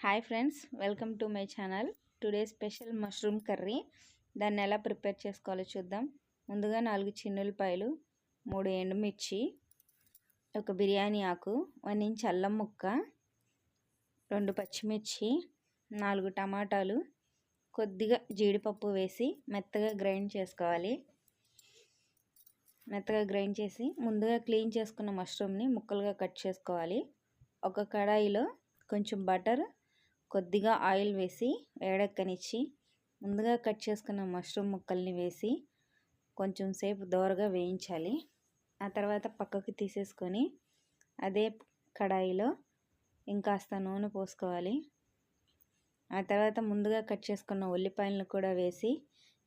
Hi friends, welcome to my channel. Today special mushroom curry. దాన్ని ఎలా prepare చేసుకోవాలో చూద్దాం. ముందుగా 4 చిన్నులపాయలు, 3 ఎండుమిర్చి, ఒక బిర్యానీ ఆకు, 1 ఇంచ్ అల్లం ముక్క, 2 పచ్చిమిర్చి, 4 టమాటాలు, కొద్దిగా జీడిపప్పు వేసి మెత్తగా గ్రైండ్ చేసుకోవాలి. మెత్తగా గ్రైండ్ చేసి ముందుగా క్లీన్ చేసుకున్న మష్రూమ్ని ముక్కలుగా కట్ చేసుకోవాలి. ఒక కడాయిలో కొంచెం బటర్, కొద్దిగా ఆయిల్ వేసి వేడెక్కనిచ్చి ముందుగా కట్ చేసుకున్న మష్రూమ్ ముక్కల్ని వేసి కొంచెం సేపు దోరగా వేయించాలి. ఆ తర్వాత పక్కకు తీసేసుకొని అదే కడాయిలో ఇంకాస్త నూనె పోసుకోవాలి. ఆ తర్వాత ముందుగా కట్ చేసుకున్న ఉల్లిపాయలను కూడా వేసి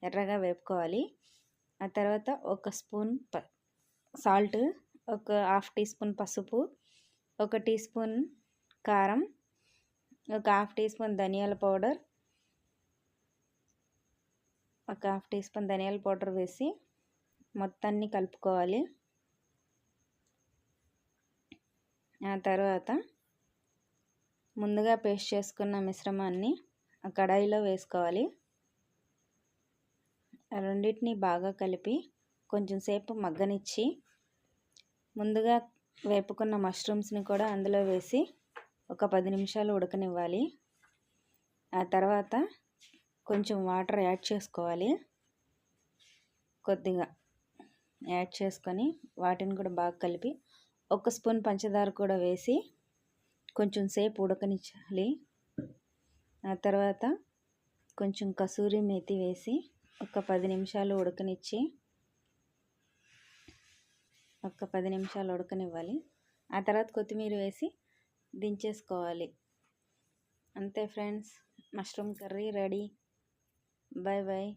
ఎర్రగా వేపుకోవాలి. ఆ తర్వాత 1 స్పూన్ సాల్ట్, ఒక 1/2 టీ స్పూన్ పసుపు, 1 టీ స్పూన్ కారం, ఒక 1/2 టీ స్పూన్ ధనియాల పౌడర్, ఒక 1/2 టీ స్పూన్ ధనియాల పౌడర్ వేసి మొత్తాన్ని కలుపుకోవాలి. ఆ తర్వాత ముందుగా పేస్ట్ చేసుకున్న మిశ్రమాన్ని ఆ కడాయిలో వేసుకోవాలి. రెండింటిని బాగా కలిపి కొంచెం సేపు మగ్గనిచ్చి ముందుగా వేపుకున్న మష్రూమ్స్ని కూడా అందులో వేసి ఒక 10 నిమిషాలు ఉడకనివ్వాలి. ఆ తర్వాత కొంచెం వాటర్ యాడ్ చేసుకోవాలి. కొద్దిగా యాడ్ చేసుకొని వాటిని కూడా బాగా కలిపి 1 స్పూన్ పంచదార కూడా వేసి కొంచెం సేపు ఉడకనిచ్చాలి. ఆ తర్వాత కొంచెం కసూరి మేతి వేసి ఒక 10 నిమిషాలు ఉడకనిచ్చి ఒక 10 నిమిషాలు ఉడకనివ్వాలి. ఆ తర్వాత కొత్తిమీర వేసి దించేసుకోవాలి. అంతే friends, mushroom curry ready. Bye bye.